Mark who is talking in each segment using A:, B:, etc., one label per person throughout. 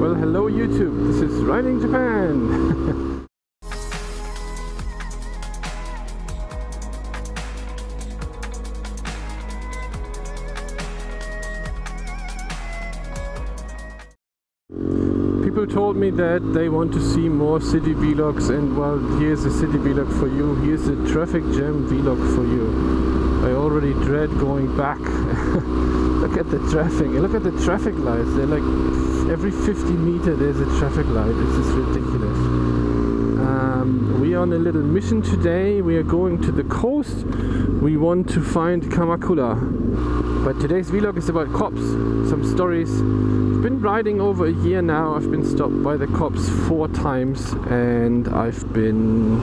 A: Well, hello YouTube, this is Riding Japan. People told me that they want to see more city vlogs, and well, here's a city vlog for you, here's a traffic jam vlog for you. I already dread going back. Look at the traffic, look at the traffic lights, they're like every 50 meters there's a traffic light. It's just ridiculous. We are on a little mission today. We are going to the coast. We want to find Kamakura. But today's vlog is about cops, some stories. I've been riding over a year now. I've been stopped by the cops 4 times, and I've been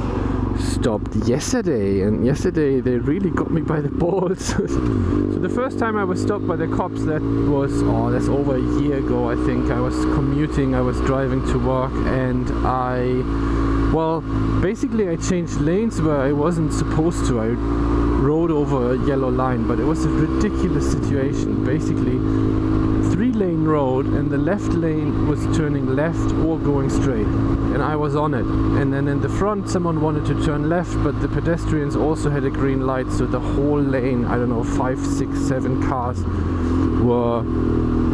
A: stopped yesterday, and yesterday they really got me by the balls. So the first time I was stopped by the cops, that was, that's over a year ago I think. I was commuting, I was driving to work, and basically I changed lanes where I wasn't supposed to. I rode over a yellow line, but it was a ridiculous situation. Basically 3-lane road, and the left lane was turning left or going straight, and I was on it. And then in the front someone wanted to turn left, but the pedestrians also had a green light, so the whole lane, I don't know, 5, 6, 7 cars were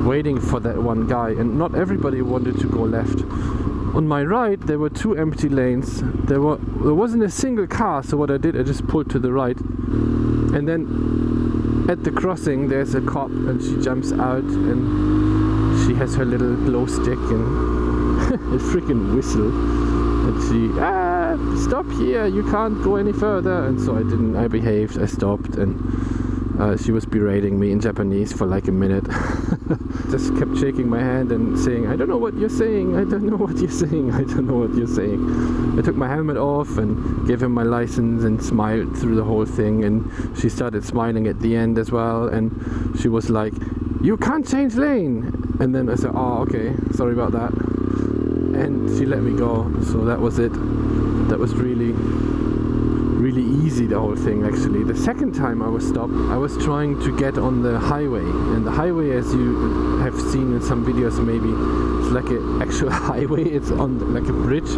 A: waiting for that one guy, and not everybody wanted to go left. On my right there were 2 empty lanes. There wasn't a single car, so what I did, I just pulled to the right, and then at the crossing there's a cop, and she jumps out and she has her little glow stick and a freaking whistle, and she stop here, you can't go any further. And so I behaved, I stopped, and she was berating me in Japanese for like a minute. Just kept shaking my hand and saying, I don't know what you're saying, I don't know what you're saying, I don't know what you're saying. I took my helmet off and gave him my license and smiled through the whole thing, and she started smiling at the end as well, and she was like, you can't change lane. And then I said, oh okay, sorry about that, and she let me go. So that was it. That was really easy, the whole thing. Actually, the second time I was stopped, I was trying to get on the highway, and the highway, as you have seen in some videos maybe, it's like an actual highway. It's on like a bridge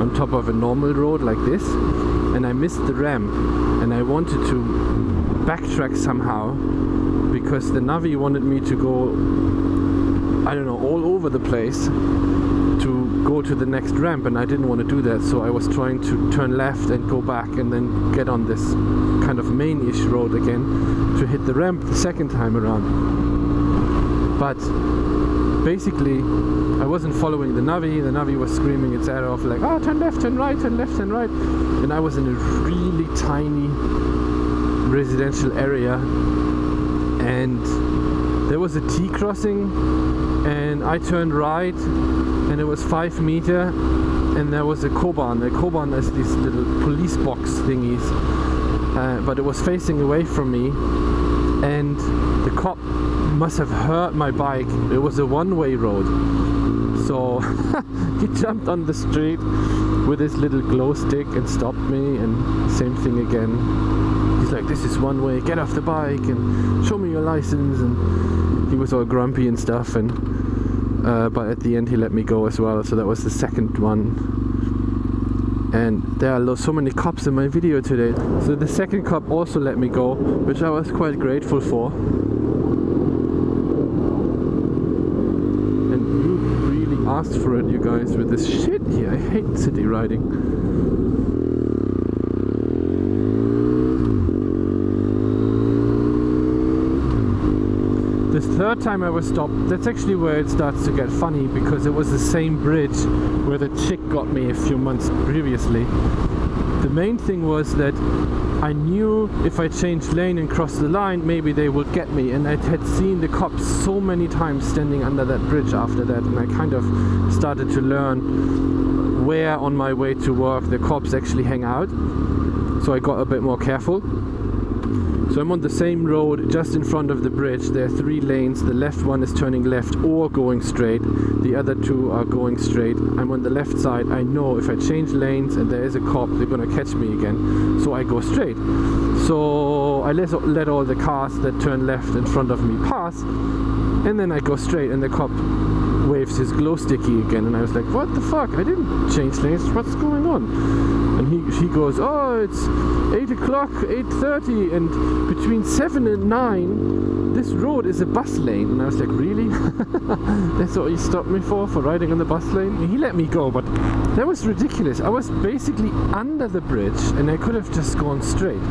A: on top of a normal road like this, and I missed the ramp, and I wanted to backtrack somehow because the Navi wanted me to go, I don't know, all over the place to go to the next ramp, and I didn't want to do that, so I was trying to turn left and go back and then get on this kind of main-ish road again to hit the ramp the second time around. But basically I wasn't following the Navi was screaming its head off like, oh, turn left, turn right, turn left, turn right, and I was in a really tiny residential area, and there was a T crossing, and I turned right, and it was 5 meters, and there was a Koban. A Koban is these little police box thingies, but it was facing away from me, and the cop must have heard my bike. It was a one-way road, so he jumped on the street with his little glow stick and stopped me, and same thing again. He's like, this is one way, get off the bike and show me your license, and he was all grumpy and stuff, and but at the end he let me go as well. So that was the second one, and there are so many cops in my video today. So the second cop also let me go, which I was quite grateful for. And you really asked for it, you guys, with this shit here. I hate city riding. The third time I was stopped, that's actually where it starts to get funny, because it was the same bridge where the chick got me a few months previously. The main thing was that I knew if I changed lane and crossed the line, maybe they would get me, and I had seen the cops so many times standing under that bridge after that, and I kind of started to learn where on my way to work the cops actually hang out, so I got a bit more careful. So I'm on the same road just in front of the bridge. There are 3 lanes. The left one is turning left or going straight. The other 2 are going straight. I'm on the left side. I know if I change lanes and there is a cop, they're gonna catch me again. So I go straight. So I let all the cars that turn left in front of me pass, and then I go straight, and the cop waves his glow sticky again, and I was like, what the fuck? I didn't change lanes, what's going on? And he goes, oh, it's 8 o'clock, 8:30, and between 7 and 9 this road is a bus lane. And I was like, really? That's what you stopped me for riding on the bus lane? And he let me go, but that was ridiculous. I was basically under the bridge and I could have just gone straight.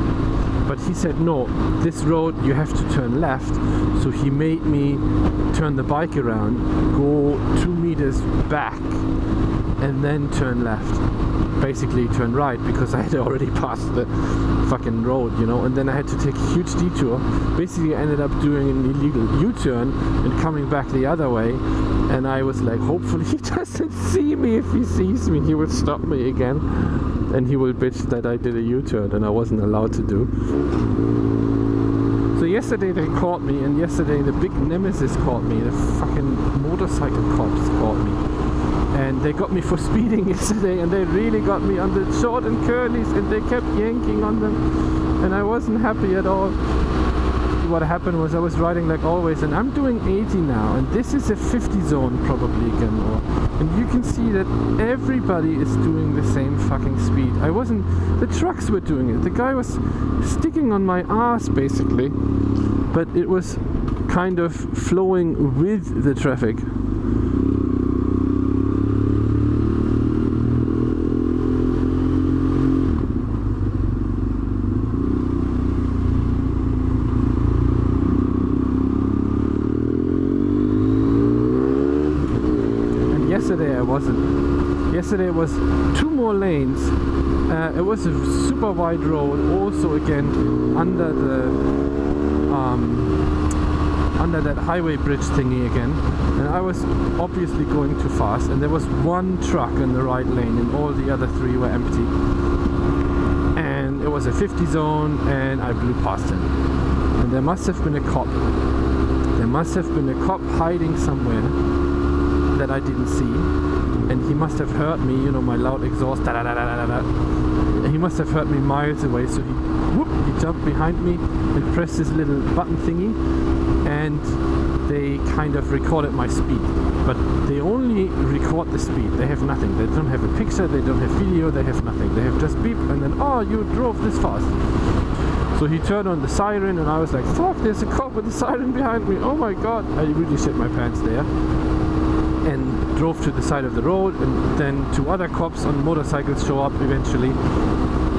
A: But he said, no, this road you have to turn left. So he made me turn the bike around, go 2 meters back, and then turn left. Basically turn right, because I had already passed the fucking road, you know. And then I had to take a huge detour. Basically I ended up doing an illegal U-turn and coming back the other way. And I was like, hopefully he doesn't see me. If he sees me, he will stop me again. And he will bitch that I did a U-turn and I wasn't allowed to do. So yesterday they caught me, and yesterday the big nemesis caught me. The fucking motorcycle cops caught me. And they got me for speeding yesterday, and they really got me on the short and curlies, and they kept yanking on them. And I wasn't happy at all. What happened was I was riding like always, and I'm doing 80 now, and this is a 50 zone probably again, and you can see that everybody is doing the same fucking speed. I wasn't, the trucks were doing it, the guy was sticking on my ass basically, but it was kind of flowing with the traffic. Yesterday I wasn't. Yesterday it was 2 more lanes. It was a super wide road, also again under that highway bridge thingy again. And I was obviously going too fast, and there was 1 truck in the right lane, and all the other 3 were empty. And it was a 50 zone, and I blew past him. And there must have been a cop. There must have been a cop hiding somewhere that I didn't see, and he must have heard me, you know, my loud exhaust, da da da da da da. And he must have heard me miles away, so he jumped behind me and pressed this little button thingy, and they kind of recorded my speed. But they only record the speed, they have nothing. They don't have a picture, they don't have video, they have nothing. They have just beep, and then, oh, you drove this fast. So he turned on the siren, and I was like, fuck, there's a cop with a siren behind me, oh my god. I really shit my pants there. And drove to the side of the road, and then 2 other cops on motorcycles show up eventually,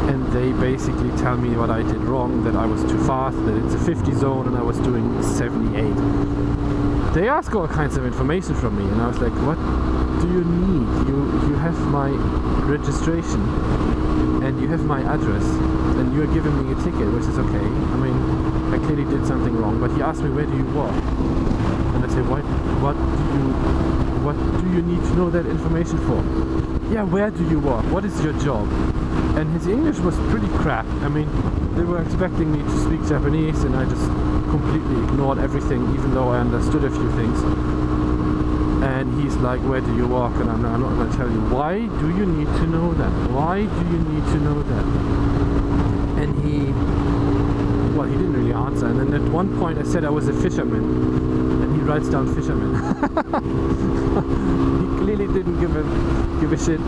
A: and they basically tell me what I did wrong, that I was too fast, that it's a 50 zone and I was doing 78. They ask all kinds of information from me, and I was like, what do you need? You have my registration and you have my address, and you're giving me a ticket, which is okay. I mean, I clearly did something wrong, but he asked me, where do you work? And I said, what do you need to know that information for? Yeah, where do you work? What is your job? And his English was pretty crap. I mean, they were expecting me to speak Japanese, and I just completely ignored everything, even though I understood a few things. And he's like, where do you work? And I'm not going to tell you. Why do you need to know that? Why do you need to know that? And he didn't really answer. And then at one point I said I was a fisherman. Writes down fisherman. He clearly didn't give a shit.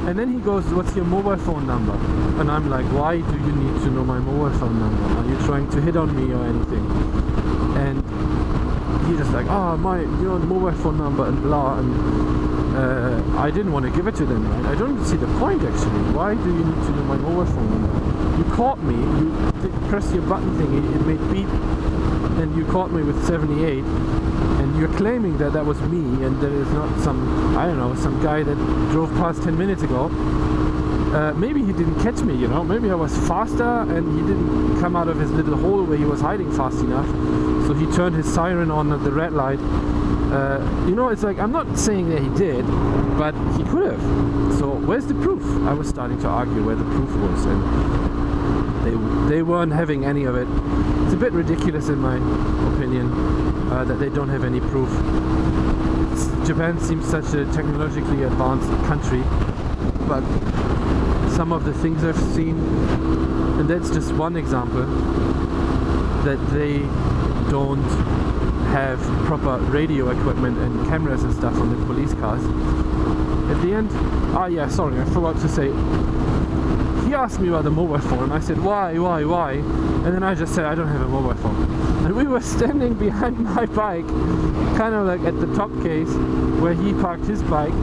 A: And then he goes, what's your mobile phone number? And I'm like, why do you need to know my mobile phone number? Are you trying to hit on me or anything? And he's just like, oh, your mobile phone number and blah. And I didn't want to give it to them, right? I don't see the point actually. Why do you need to know my mobile phone number? You caught me, you pressed your button thingy, it made beep, and you caught me with 78. And you're claiming that that was me, and that is not some, I don't know, some guy that drove past 10 minutes ago. Maybe he didn't catch me, you know, maybe I was faster and he didn't come out of his little hole where he was hiding fast enough. So he turned his siren on at the red light. You know, it's like, I'm not saying that he did, but he could have. So where's the proof? I was starting to argue where the proof was, and they weren't having any of it. It's a bit ridiculous in my opinion. That they don't have any proof. Japan seems such a technologically advanced country, but some of the things I've seen, and that's just one example, that they don't have proper radio equipment and cameras and stuff on the police cars. At the end, yeah, sorry, I forgot to say, he asked me about the mobile phone, and I said, why? And then I just said, I don't have a mobile phone. And we were standing behind my bike, kind of like at the top case where he parked his bike,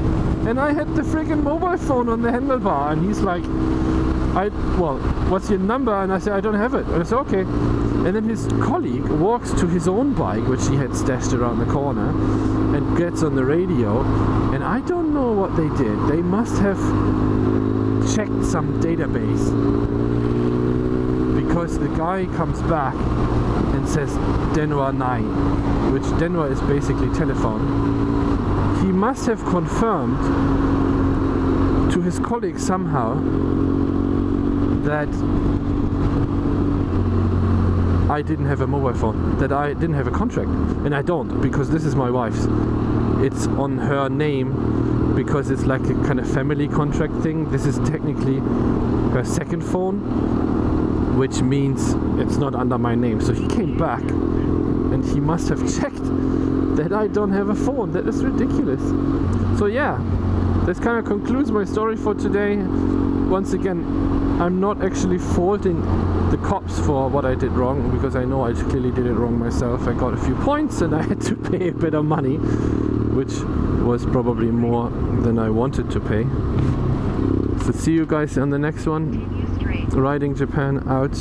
A: and I had the friggin' mobile phone on the handlebar, and he's like, well, what's your number? And I said, I don't have it. And I said, okay. And then his colleague walks to his own bike, which he had stashed around the corner, and gets on the radio, and I don't know what they did. They must have checked some database, because the guy comes back and says Daytona 9, which Daytona is basically telephone. He must have confirmed to his colleague somehow that I didn't have a mobile phone, that I didn't have a contract, and I don't, because this is my wife's. It's on her name because it's like a kind of family contract thing. This is technically her second phone, which means it's not under my name. So he came back and he must have checked that I don't have a phone. That is ridiculous. So yeah, this kind of concludes my story for today. Once again, I'm not actually faulting the cops for what I did wrong, because I know I clearly did it wrong myself. I got a few points and I had to pay a bit of money, which was probably more than I wanted to pay. So see you guys on the next one. Riding Japan out.